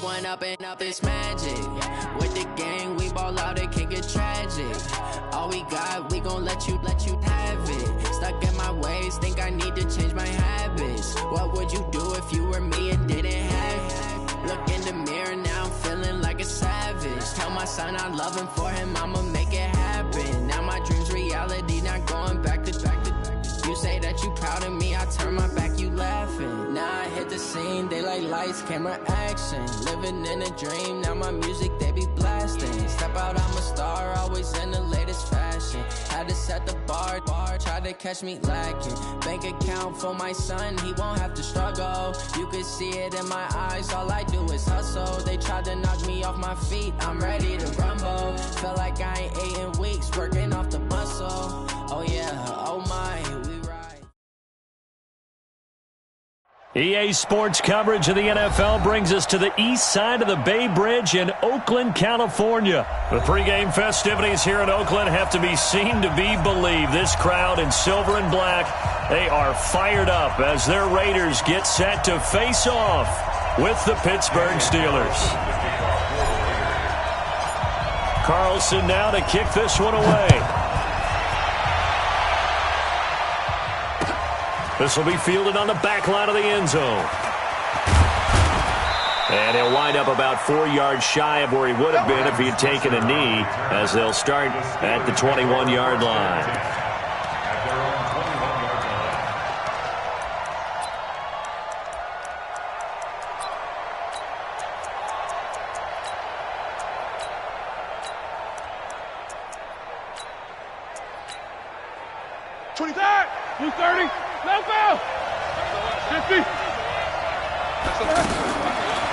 Growing up this magic. With the gang, we ball out, it can get tragic. All we got, we gon' let you have it. Stuck in my ways, think I need to change my habits. What would you do if you were me and didn't have it? Look in the mirror, now I'm feeling like a savage. Tell my son I love him, for him I'ma make it happen. Now my dream's reality, not going back to. You say that you proud of me, I turn my back, you laughing. Now I hit the scene, they like lights, camera, action. Living in a dream, now my music, they be blasting. Step out, I'm a star, always in the latest fashion. Had to set the bar, try to catch me lacking. Bank account for my son, he won't have to struggle. You can see it in my eyes, all I do is hustle. They tried to knock me off my feet, I'm ready to rumble. Felt like I ain't ate in weeks, working off the muscle. Oh yeah, oh my, we ride. EA Sports coverage of the NFL brings us to the east side of the Bay Bridge in Oakland, California. The pregame festivities here in Oakland have to be seen to be believed. This crowd in silver and black, they are fired up as their Raiders get set to face off with the Pittsburgh Steelers. Carlson now to kick this one away. This will be fielded on the back line of the end zone. And he'll wind up about 4 yards shy of where he would have been if he had taken a knee, as they'll start at the 21-yard line.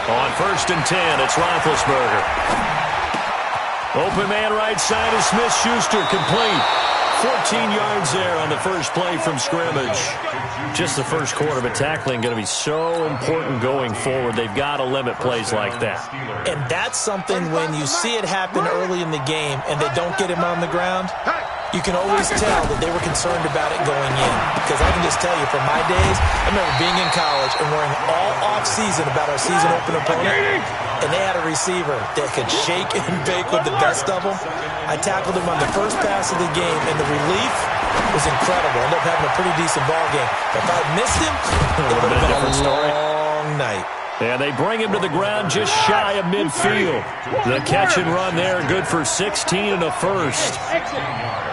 On 1st and 10, it's Roethlisberger. Open man right side is Smith-Schuster, complete. 14 yards there on the first play from scrimmage. Just the first quarter, but tackling going to be so important going forward. They've got to limit plays like that. And that's something when you see it happen early in the game and they don't get him on the ground, you can always tell that they were concerned about it going in. Because I can just tell you, from my days, I remember being in college and worrying all off-season about our season open opponent, and they had a receiver that could shake and bake with the best of them. I tackled him on the first pass of the game, and the relief was incredible. I ended up having a pretty decent ball game. But if I had missed him, it would have been a long night. And they bring him to the ground just shy of midfield. The catch and run there, good for 16 and a first.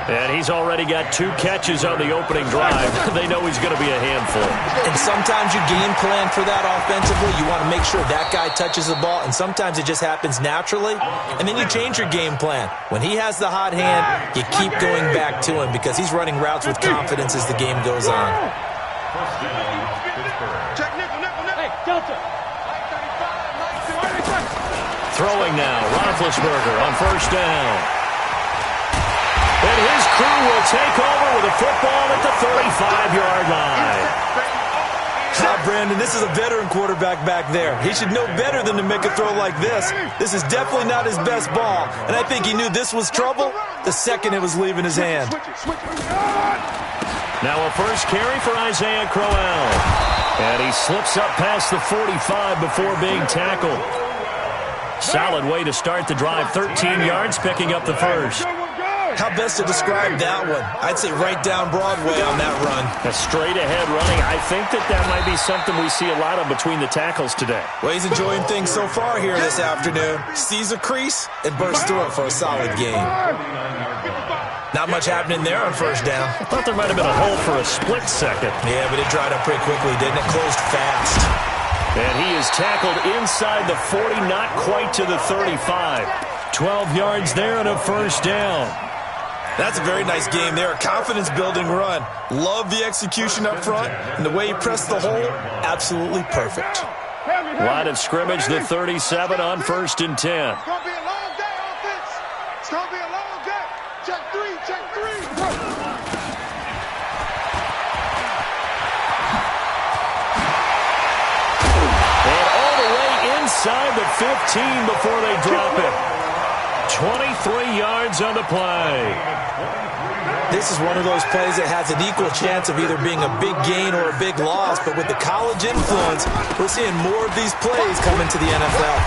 And he's already got 2 catches on the opening drive. They know he's going to be a handful. And sometimes you game plan for that offensively. You want to make sure that guy touches the ball, and sometimes it just happens naturally. And then you change your game plan. When he has the hot hand, you keep going back to him because he's running routes with confidence as the game goes on. Throwing now, Roethlisberger on 1st down. And his crew will take over with a football at the 35-yard line. Brandon, this is a veteran quarterback back there. He should know better than to make a throw like this. This is definitely not his best ball, and I think he knew this was trouble the second it was leaving his hand. Now a first carry for Isaiah Crowell. And he slips up past the 45 before being tackled. Solid way to start the drive. 13 yards, picking up the first. How best to describe that one? I'd say right down Broadway on that run. A straight-ahead running. I think that might be something we see a lot of between the tackles today. Well, he's enjoying things so far here this afternoon. Sees a crease and bursts through it for a solid game. Not much happening there on 1st down. I thought there might have been a hole for a split second. Yeah, but it dried up pretty quickly, didn't it? Closed fast. And he is tackled inside the 40, not quite to the 35. 12 yards there and a 1st down. That's a very nice game there. A confidence-building run. Love the execution up front. And the way he pressed the hole, absolutely perfect. Line of scrimmage, the 37 on 1st and 10. It's going to be a long day, offense. It's going to be a long day. Check three, check three. And all the way inside the 15 before they drop it. 23 yards on the play. This is one of those plays that has an equal chance of either being a big gain or a big loss, but with the college influence, we're seeing more of these plays come into the NFL.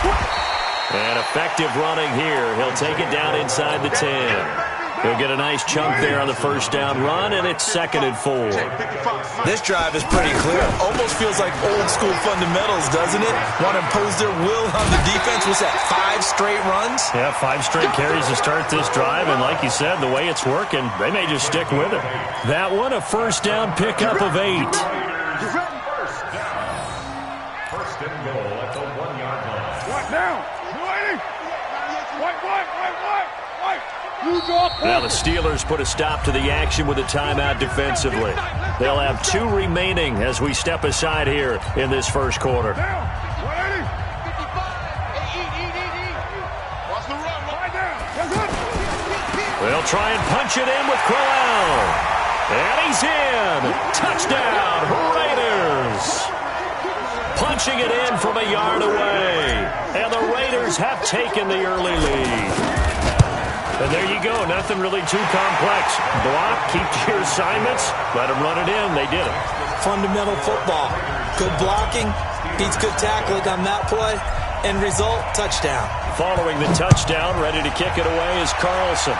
And effective running here. He'll take it down inside the 10. He'll get a nice chunk there on the first down run, and it's 2nd and 4. This drive is pretty clear. Almost feels like old-school fundamentals, doesn't it? Want to impose their will on the defense. What's that, 5 straight runs? Yeah, 5 straight carries to start this drive, and like you said, the way it's working, they may just stick with it. That one, a first down pickup of 8. First and goal at the 1-yard line. What now? Now the Steelers put a stop to the action with a timeout defensively. They'll have 2 remaining as we step aside here in this first quarter. They'll try and punch it in with Crowell. And he's in. Touchdown, Raiders. Punching it in from a yard away. And the Raiders have taken the early lead. And there you go. Nothing really too complex. Block, keep to your assignments, let them run it in. They did it. Fundamental football. Good blocking beats good tackling on that play. End result, touchdown. Following the touchdown, ready to kick it away is Carlson.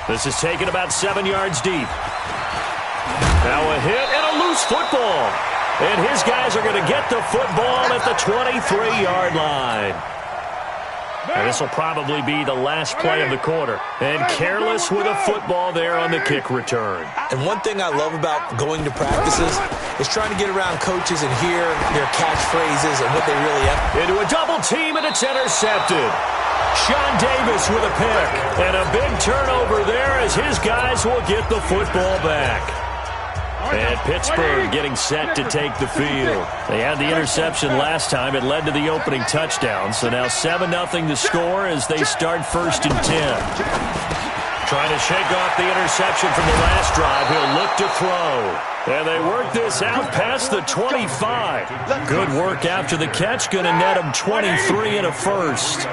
This is taken about 7 yards deep. Now a hit and a loose football. And his guys are going to get the football at the 23-yard line. And this will probably be the last play of the quarter. And careless with a football there on the kick return. And one thing I love about going to practices is trying to get around coaches and hear their catchphrases and what they really have. Into a double team, and it's intercepted. Sean Davis with a pick. And a big turnover there as his guys will get the football back. And Pittsburgh getting set to take the field. They had the interception last time. It led to the opening touchdown. So now 7-0 to score as they start 1st and 10. Trying to shake off the interception from the last drive. He'll look to throw. And they work this out past the 25. Good work after the catch. Going to net him 23 and a first.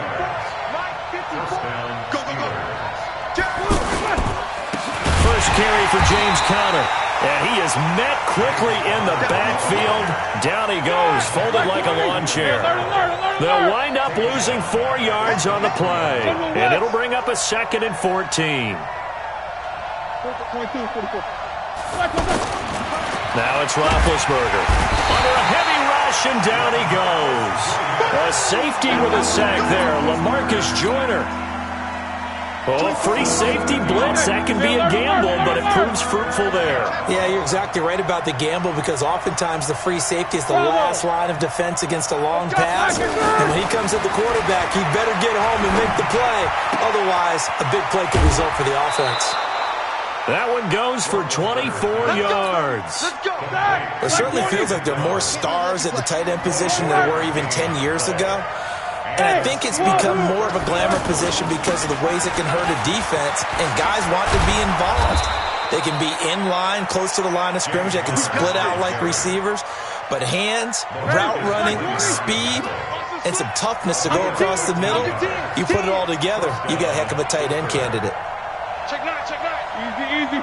First carry for James Conner. And he is met quickly in the backfield. Down he goes, folded like a lawn chair. They'll wind up losing 4 yards on the play. And it'll bring up a 2nd and 14. Now it's Roethlisberger. Under a heavy rush, and down he goes. A safety with a sack there, LaMarcus Joyner. Oh, free safety blitz. That can be a gamble, but it proves fruitful there. Yeah, you're exactly right about the gamble because oftentimes the free safety is the last line of defense against a long pass. And when he comes at the quarterback, he better get home and make the play. Otherwise, a big play could result for the offense. That one goes for 24 yards. It certainly feels like there are more stars at the tight end position than there were even 10 years ago. And I think it's become more of a glamour position because of the ways it can hurt a defense, and guys want to be involved. They can be in line, close to the line of scrimmage. They can split out like receivers. But hands, route running, speed, and some toughness to go across the middle, you put it all together, you got a heck of a tight end candidate. Check nine. Easy.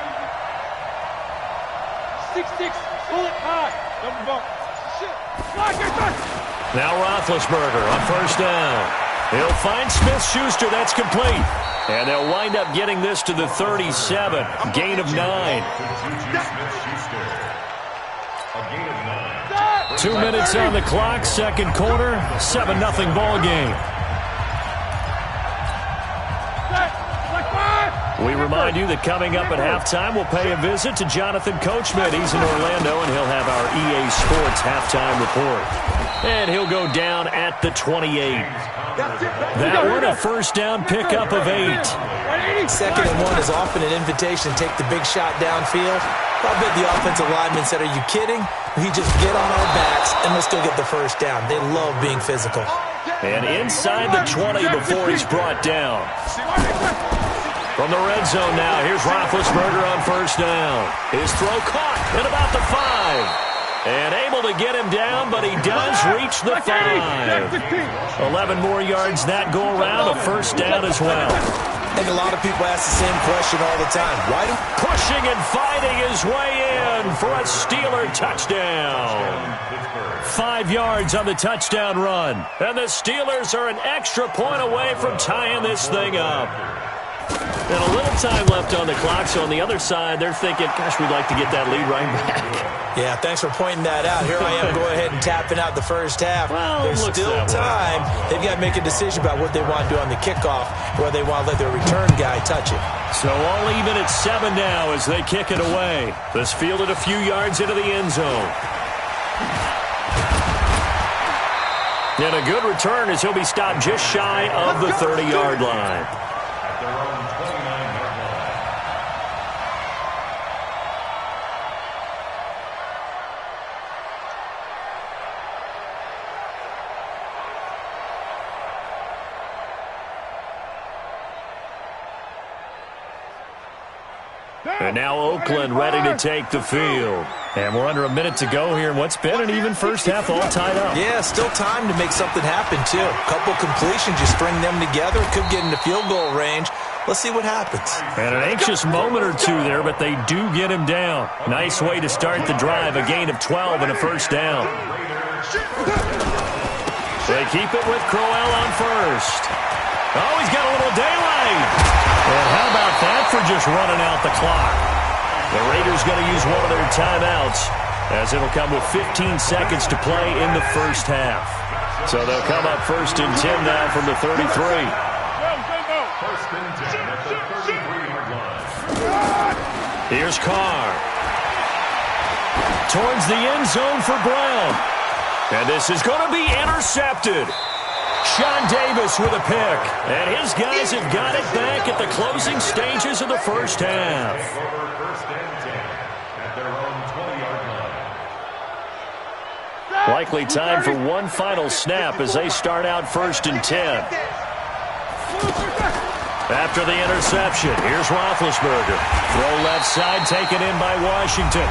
6-6, pull it high. Double bump. Shit. Now Roethlisberger on first down. He'll find Smith-Schuster. That's complete. And they'll wind up getting this to the 37. Gain of 9. 2 minutes on the clock, second quarter, 7-0 ball game. We remind you that coming up at halftime, we'll pay a visit to Jonathan Coachman. He's in Orlando, and he'll have our EA Sports halftime report. And he'll go down at the 28. That one, a first down pickup of 8. 2nd and 1 is often an invitation to take the big shot downfield. I bet the offensive lineman said, "Are you kidding? We just get on our backs and let's go get the first down." They love being physical. And inside the 20 before he's brought down. From the red zone now, here's Roethlisberger on first down. His throw caught at about the 5. And able to get him down, but he does reach the 5. 11 more yards that go around, a first down as well. I think a lot of people ask the same question all the time. Why do... Pushing and fighting his way in for a Steeler touchdown. 5 yards on the touchdown run. And the Steelers are an extra point away from tying this thing up. And a little time left on the clock, so on the other side, they're thinking, gosh, we'd like to get that lead right back. Yeah, thanks for pointing that out. Here I am going ahead and tapping out the first half. Well, there's still time. They've got to make a decision about what they want to do on the kickoff, or they want to let their return guy touch it. So all even at 7 now as they kick it away. This fielded a few yards into the end zone. And a good return as he'll be stopped just shy of the 30-yard line. And now Oakland ready to take the field. And we're under a minute to go here in what's been an even first half, all tied up. Yeah, still time to make something happen, too. A couple completions, you string them together, could get into field goal range. Let's see what happens. And an anxious moment or two there, but they do get him down. Nice way to start the drive, a gain of 12 and a first down. They keep it with Crowell on first. Oh, he's got a little daylight. And how about that for just running out the clock? The Raiders going to use one of their timeouts as it'll come with 15 seconds to play in the first half. So they'll come up first and 10 now from the 33. First and 10 at the 33-yard line. Here's Carr. Towards the end zone for Brown. And this is going to be intercepted. Sean Davis with a pick. And his guys have got it back at the closing stages of the first half. First and 10 at their own 20-yard line. Likely time for one final snap as they start out first and 10. After the interception, here's Roethlisberger. Throw left side, taken in by Washington.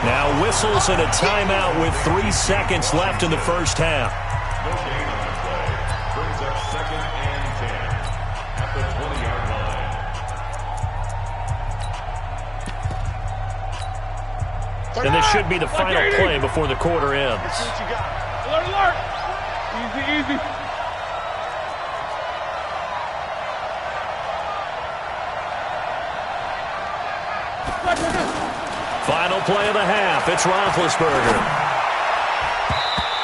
Now whistles and a timeout with 3 seconds left in the first half. No gain on the play. Brings up second and 10 at the 20-yard line. And this should be the final play before the quarter ends. Alert, alert. Easy, easy. Final play of the half. It's Roethlisberger.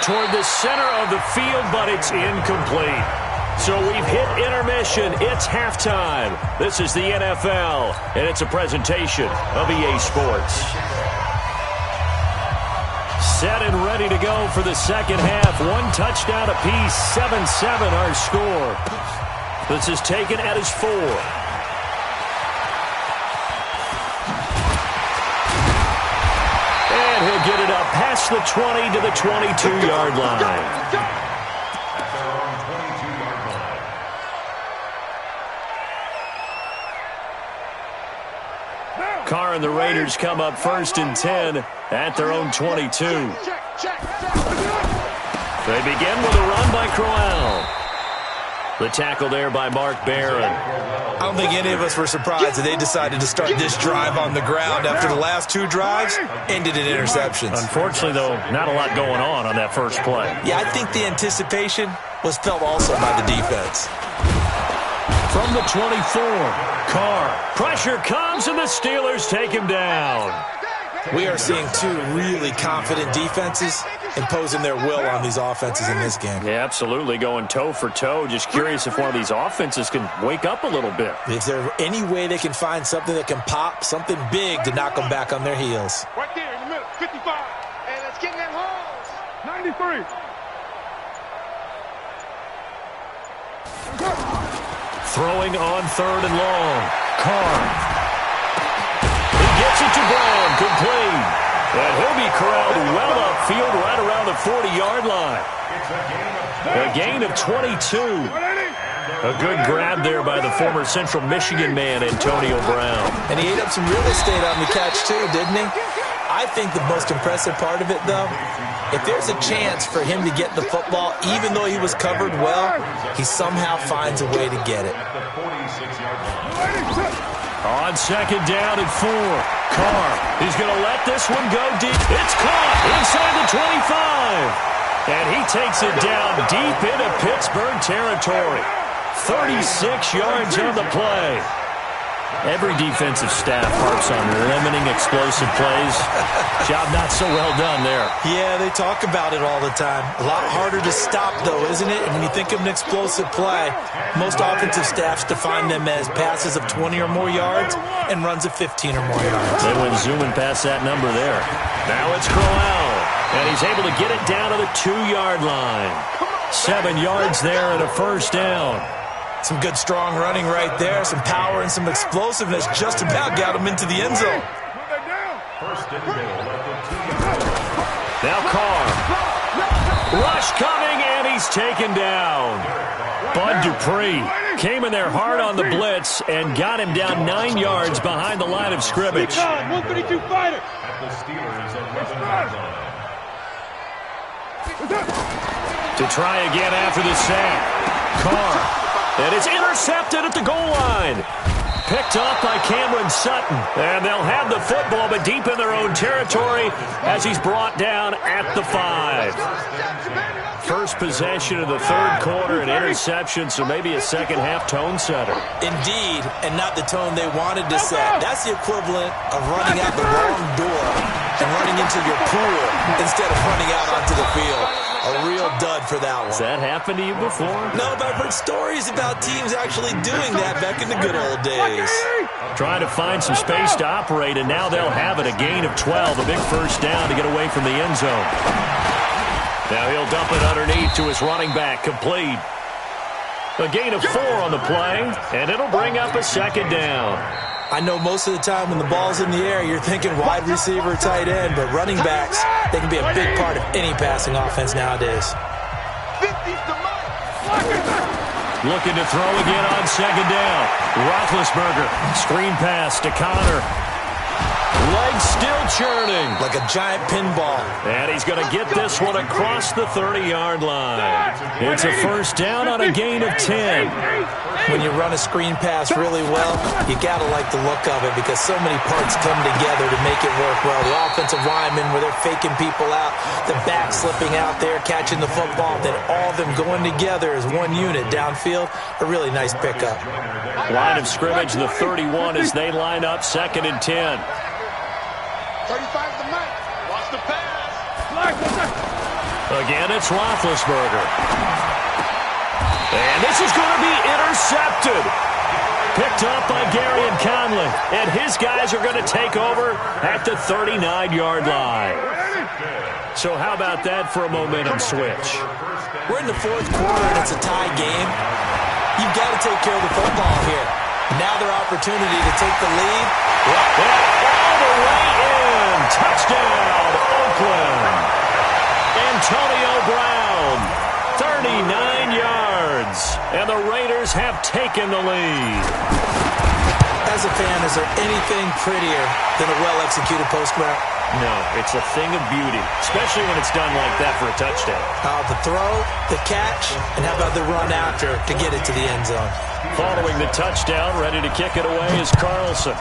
Toward the center of the field, but it's incomplete. So we've hit intermission. It's halftime. This is the NFL, and it's a presentation of EA Sports. Set and ready to go for the second half. One touchdown apiece, 7-7 our score. This is taken at his 4. And he'll get it up past the 20 to the 22-yard line. At their own 22-yard line. Carr and the Raiders come up first and 10 at their own 22. They begin with a run by Crowell. The tackle there by Mark Barron. I don't think any of us were surprised that they decided to start this drive on the ground after the last 2 drives ended in interceptions. Unfortunately, though, not a lot going on that first play. Yeah, I think the anticipation was felt also by the defense. From the 24, Carr. Pressure comes, and the Steelers take him down. We are seeing 2 really confident defenses imposing their will on these offenses in this game. Yeah, absolutely, going toe for toe. Just curious if one of these offenses can wake up a little bit. Is there any way they can find something that can pop, something big to knock them back on their heels? Right there in the middle, 55. And let's get in that holes. 93. Throwing on third and long. Carr. He gets it to Brown, complete. And he'll be corralled well upfield right around the 40-yard line. A gain of 22. A good grab there by the former Central Michigan man, Antonio Brown. And he ate up some real estate on the catch, too, didn't he? I think the most impressive part of it, though, if there's a chance for him to get the football, even though he was covered well, he somehow finds a way to get it. On second down and 4, Carr. He's going to let this one go deep. It's caught inside the 25. And he takes it down deep into Pittsburgh territory. 36 yards on the play. Every defensive staff harps on limiting explosive plays. Job not so well done there. Yeah, they talk about it all the time. A lot harder to stop, though, isn't it? And when you think of an explosive play, most offensive staffs define them as passes of 20 or more yards and runs of 15 or more yards. They went zooming past that number there. Now it's Crowell, and he's able to get it down to the 2-yard line. 7 yards there and a first down. Some good, strong running right there. Some power and some explosiveness just about got him into the end zone. Now Carr. Rush coming, and he's taken down. Bud Dupree came in there hard on the blitz and got him down 9 yards behind the line of scrimmage. 132 fighter. To try again after the sack. Carr. And it's intercepted at the goal line. Picked off by Cameron Sutton. And they'll have the football, but deep in their own territory as he's brought down at the 5. First possession of the third quarter, an interception, so maybe a second-half tone setter. Indeed, and not the tone they wanted to set. That's the equivalent of running out the wrong door and running into your pool instead of running out onto the field. A real dud for that one. Has that happened to you before? No, but I've heard stories about teams actually doing that back in the good old days. Trying to find some space to operate, and now they'll have it. A gain of 12, a big first down to get away from the end zone. Now he'll dump it underneath to his running back, complete. A gain of 4 on the play, and it'll bring up a second down. I know most of the time when the ball's in the air, you're thinking wide receiver, tight end, but running backs, they can be a big part of any passing offense nowadays. Looking to throw again on second down. Roethlisberger, screen pass to Connor. Legs still churning. Like a giant pinball. And he's going to get this one across the 30-yard line. It's a first down on a gain of 10. When you run a screen pass really well, you got to like the look of it because so many parts come together to make it work well. The offensive linemen, where they're faking people out, the back slipping out there, catching the football, then all of them going together as one unit downfield. A really nice pickup. Line of scrimmage, the 31 as they line up, second and 10. 35 to Mike. Watch the pass. Again, it's Roethlisberger. And this is going to be intercepted. Picked up by Gary and Conley. And his guys are going to take over at the 39-yard line. So how about that for a momentum switch? We're in the fourth quarter, and it's a tie game. You've got to take care of the football here. Now their opportunity to take the lead. All the way in. Touchdown, Oakland. Antonio Brown, 39 yards. And the Raiders have taken the lead. As a fan, is there anything prettier than a well-executed post route? No, it's a thing of beauty, especially when it's done like that for a touchdown. The throw, the catch, and how about the run after to get it to the end zone? Following the touchdown, ready to kick it away is Carlson.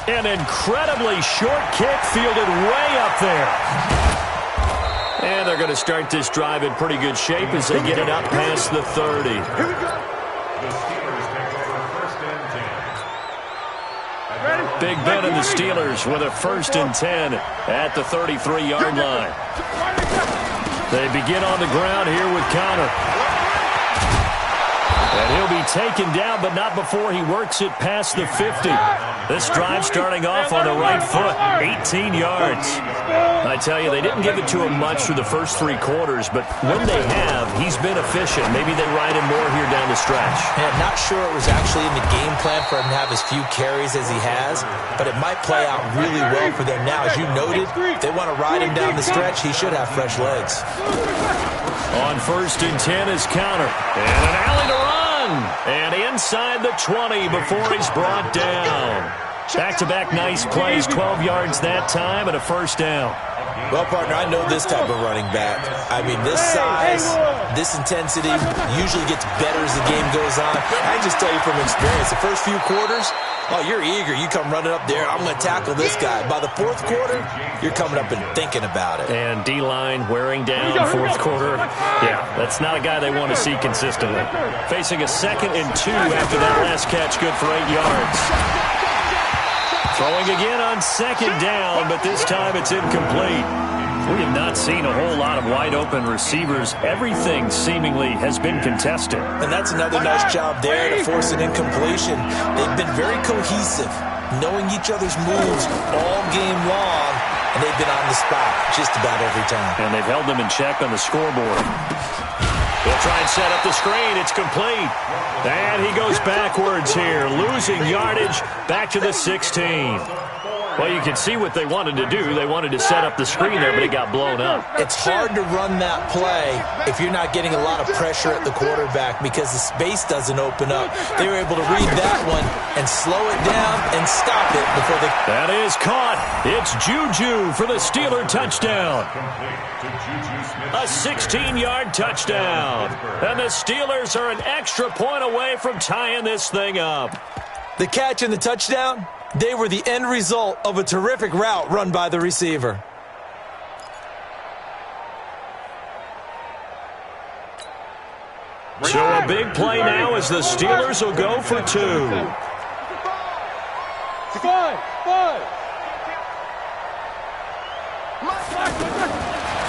An incredibly short kick fielded way up there. And they're going to start this drive in pretty good shape as they get it up past the 30. The Steelers take over first and 10. Big Ben and the Steelers with a first and 10 at the 33-yard line. They begin on the ground here with Connor. And he'll be taken down, but not before he works it past the 50. This drive starting off on the right foot, 18 yards. I tell you, they didn't give it to him much through the first 3 quarters, but when they have, he's been efficient. Maybe they ride him more here down the stretch. Man, not sure it was actually in the game plan for him to have as few carries as he has, but it might play out really well for them now. As you noted, if they want to ride him down the stretch, he should have fresh legs. On first and 10 is Connor. And an alley to run. And inside the 20 before he's brought down. Back-to-back nice plays, 12 yards that time and a first down. Well, partner, I know this type of running back. I mean, this size, this intensity usually gets better as the game goes on. I can just tell you from experience, the first few quarters, oh, you're eager. You come running up there, I'm going to tackle this guy. By the fourth quarter, you're coming up and thinking about it. And D-line wearing down fourth quarter. Yeah, that's not a guy they want to see consistently. Facing a 2nd and 2 after that last catch, good for 8 yards. Throwing again on 2nd down, but this time it's incomplete. We have not seen a whole lot of wide-open receivers. Everything seemingly has been contested. And that's another nice job there to force an incompletion. They've been very cohesive, knowing each other's moves all game long, and they've been on the spot just about every time. And they've held them in check on the scoreboard. They'll try and set up the screen. It's complete. And he goes backwards here, losing yardage back to the 16. Well, you can see what they wanted to do. They wanted to set up the screen there, but it got blown up. It's hard to run that play if you're not getting a lot of pressure at the quarterback because the space doesn't open up. They were able to read that one and slow it down and stop it before they... That is caught. It's Juju for the Steeler touchdown. A 16-yard touchdown. And the Steelers are an extra point away from tying this thing up. The catch and the touchdown, they were the end result of a terrific route run by the receiver. So a big play now as the Steelers will go for 2.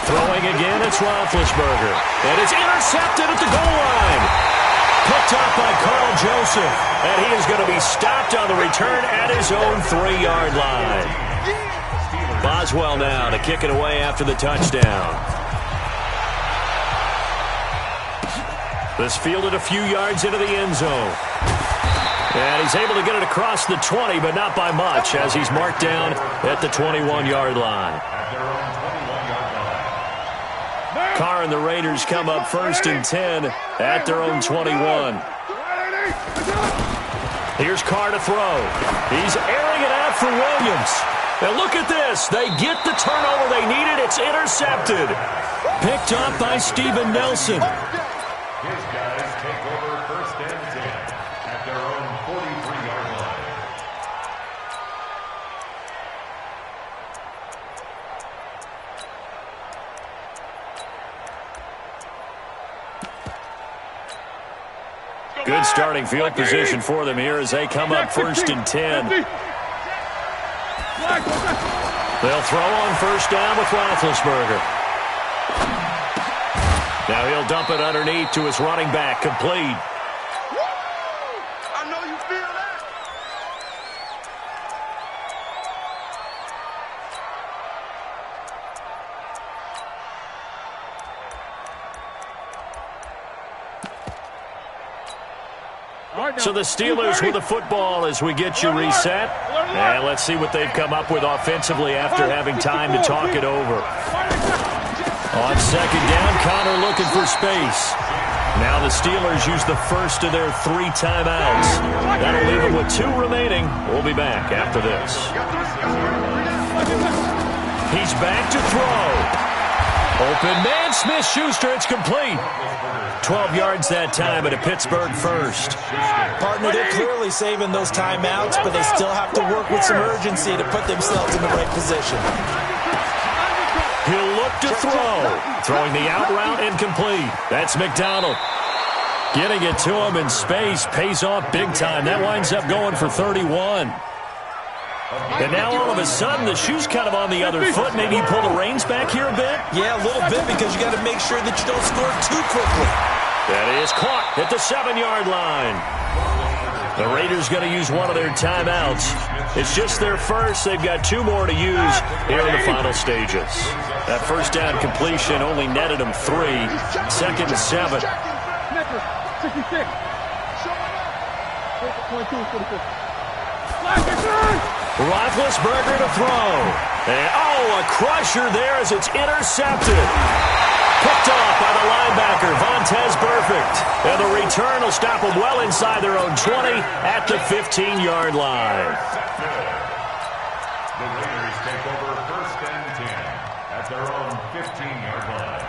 Throwing again, it's Roethlisberger. And it's intercepted at the goal line. Picked up by Carl Joseph. And he is going to be stopped on the return at his own 3-yard line. Boswell now to kick it away after the touchdown. This fielded a few yards into the end zone. And he's able to get it across the 20, but not by much, as he's marked down at the 21-yard line. Carr and the Raiders come up 1st and 10 at their own 21. Here's Carr to throw. He's airing it out for Williams. And look at this. They get the turnover they needed. It's intercepted. Picked up by Steven Nelson. His guys take over 1st and 10 at their own 43-yard line. Good starting field position for them here as they come up 1st and 10. They'll throw on 1st down with Roethlisberger. Now he'll dump it underneath to his running back, complete. I know you feel that. So the Steelers with the football as we get you reset. And let's see what they've come up with offensively after having time to talk it over. On 2nd down, Connor looking for space. Now the Steelers use the first of their 3 timeouts. That'll leave them with 2 remaining. We'll be back after this. He's back to throw. Open man, Smith-Schuster, it's complete. 12 yards that time at a Pittsburgh first. Partner, they're clearly saving those timeouts, but they still have to work with some urgency to put themselves in the right position. He'll look to throw. Throwing the out route incomplete. That's McDonald. Getting it to him in space pays off big time. That winds up going for 31. And now all of a sudden the shoe's kind of on the other foot. Maybe you pull the reins back here a bit? Yeah, a little bit because you got to make sure that you don't score too quickly. That is caught at the 7-yard line. The Raiders going to use one of their timeouts. It's just their first. They've got 2 more to use here in the final stages. That 1st down completion only netted them 3. 2nd and 7. Roethlisberger to throw. And, a crusher there as it's intercepted. Picked off by the linebacker, Vontaze Burfict. And the return will stop them well inside their own 20 at the 15-yard line. The Raiders take over 1st and 10 at their own 15-yard line.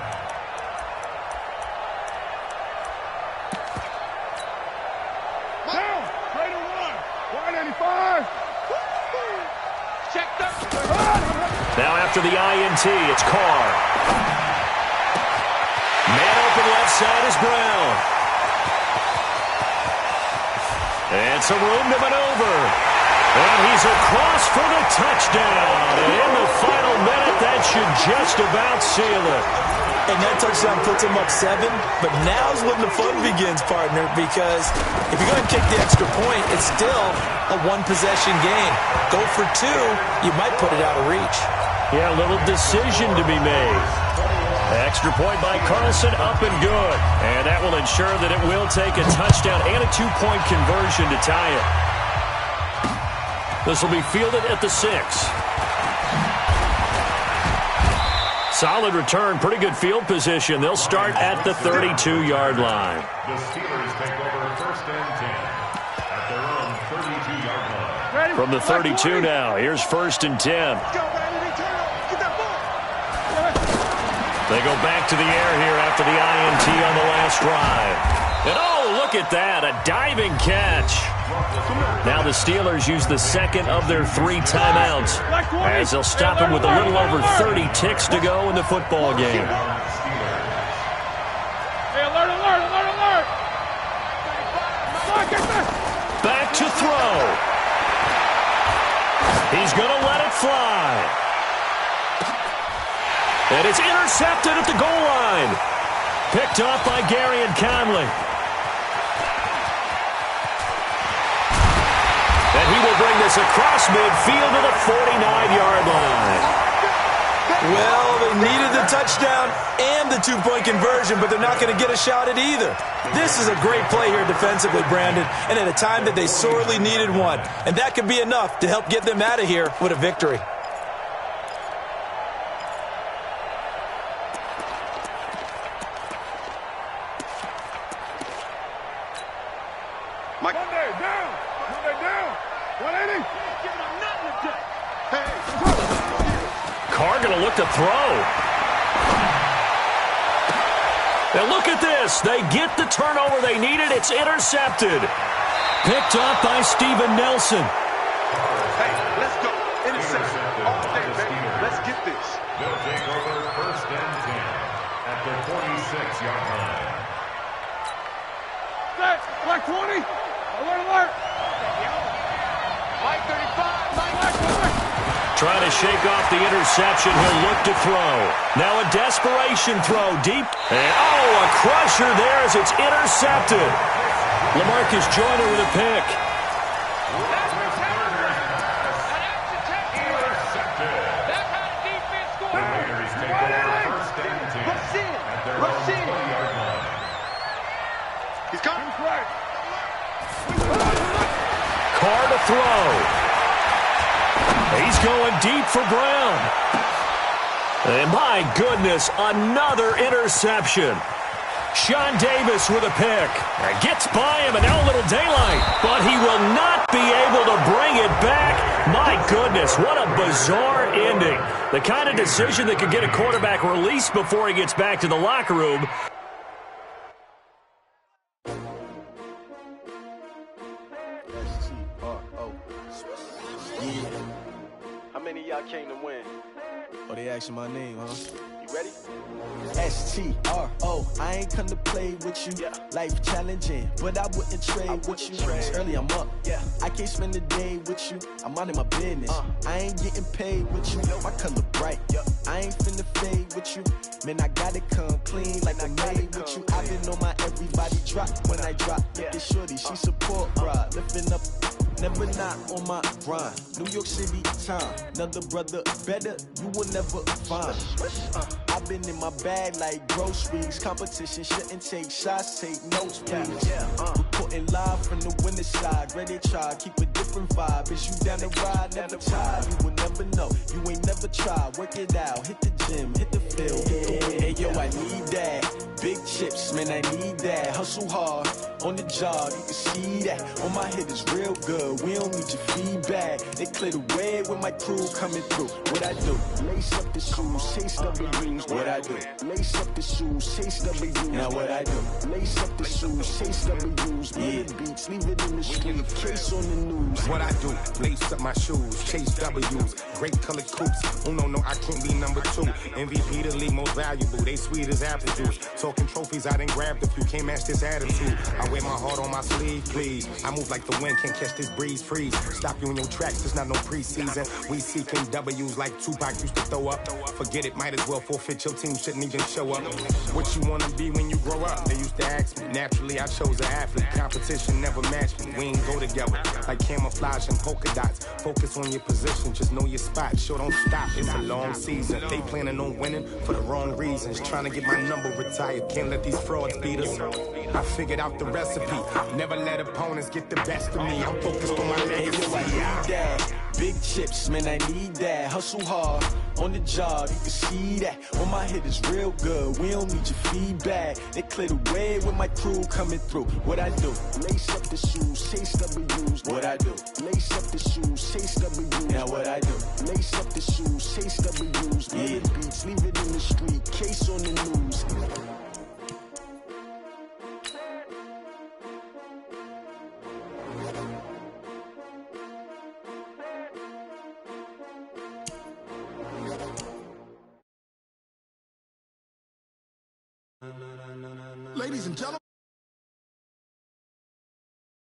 Down. Raider 1. 185. Checked up. Now after the INT, it's Carr. Man open left side is Brown. And some room to maneuver. And he's across for the touchdown. And in the final minute, that should just about seal it. And that touchdown puts him up 7. But now's when the fun begins, partner, because if you're going to kick the extra point, it's still a one-possession game. Go for 2, you might put it out of reach. Yeah, a little decision to be made. Extra point by Carlson, up and good. And that will ensure that it will take a touchdown and a 2-point conversion to tie it. This will be fielded at the 6. Solid return, pretty good field position. They'll start at the 32-yard line. The Steelers take over 1st and 10 at their own 32-yard line. From the 32 now, here's 1st and 10. They go back to the air here after the INT on the last drive. And oh, look at that, a diving catch. Now the Steelers use the second of their 3 timeouts as they'll stop him with a little over 30 ticks to go in the football game. Hey, alert, alert, alert, alert. Back to throw. He's going to let it fly. And it's intercepted at the goal line. Picked off by Gary and Conley. And he will bring this across midfield to the 49-yard line. Well, they needed the touchdown and the 2-point conversion, but they're not going to get a shot at either. This is a great play here defensively, Brandon, and at a time that they sorely needed one. And that could be enough to help get them out of here with a victory. Monday down. 180. Hey. Carr going to look to throw. And look at this. They get the turnover they needed. It's intercepted. Picked off by Steven Nelson. Hey, let's go. Interception. All day, baby. Let's get this. They'll take over 1st and 10 at the 46-yard line. Set. Black 20. Alert, alert. Mike 35. Mike. Trying to shake off the interception. He'll look to throw. Now a desperation throw deep. And oh, a crusher there as it's intercepted. LaMarcus Joyner with a pick. He's coming. Carr to throw. He's going deep for Brown. And my goodness, another interception. Sean Davis with a pick. Gets by him and now a little daylight. But he will not be able to bring it back. My goodness, what a bizarre ending. The kind of decision that could get a quarterback released before he gets back to the locker room. How many of y'all came to win? Oh, they asking my name, huh? You ready? S-T-R-O, I ain't come to play with you. Yeah. Life challenging, but I wouldn't trade with you. It's early, I'm up. Yeah. I can't spend the day with you. I'm minding my business. I ain't getting paid with you. My color bright. I ain't finna fade with you. Man, I gotta come clean like I made with you. I've been on my everybody drop when I drop. Look at shorty, she support, bruh. Lifting up. Never not on my grind. New York City time. Another brother better, you will never find. I've been in my bag like groceries. Competition shouldn't take shots, take notes, please. Reporting live from the winning side. Ready to try, keep a different vibe. Is you down the ride, never tired. You will never know, you ain't never tried. Work it out, hit the gym, hit the field. Hey yo, I need that. big chips, man, I need that. Hustle hard, on the job, you can see that. On my head is real good, we don't need your feedback. They clear the way with my crew coming through. What I do? Lace up the shoes, chase W's. What I do? Lace up the shoes, chase W's. Now what I do? Lace up the shoes, chase W's. Yeah, beats, leave it in the street, case on the news. What I do? Lace up my shoes, chase W's. Great colored coops. Oh no, I can't be number 2. MVP the league most valuable. They sweet as apple juice. Talking trophies, I done grabbed a few. Can't match this attitude. I wear my heart on my sleeve, please. I move like the wind, can't catch this breeze, freeze. Stop you in your tracks, it's not no preseason. We seeking W's like Tupac used to throw up. Forget it, might as well forfeit. Your team shouldn't even show up. What you wanna be when you grow up? They used to ask me. Naturally, I chose an athlete. Competition never matched me. We ain't go together like camouflage and polka dots. Focus on your position, just know your spot. Sure, don't stop, it's a long season. They planning on winning for the wrong reasons. Trying to get my number retired. Can't let these frauds beat us. I figured out the recipe. Never let opponents get the best of me. I'm focused on my legacy. Big chips, man, I need that. Hustle hard, on the job, you can see that. On my head is real good, we don't need your feedback. They clear the way with my crew coming through. What I do? Lace up the shoes, chase W's. What I do? Lace up the shoes, chase W's. Now what I do? Lace up the shoes, chase W's. Yeah, beats, leave it in the street, case on the news. Ladies and gentlemen.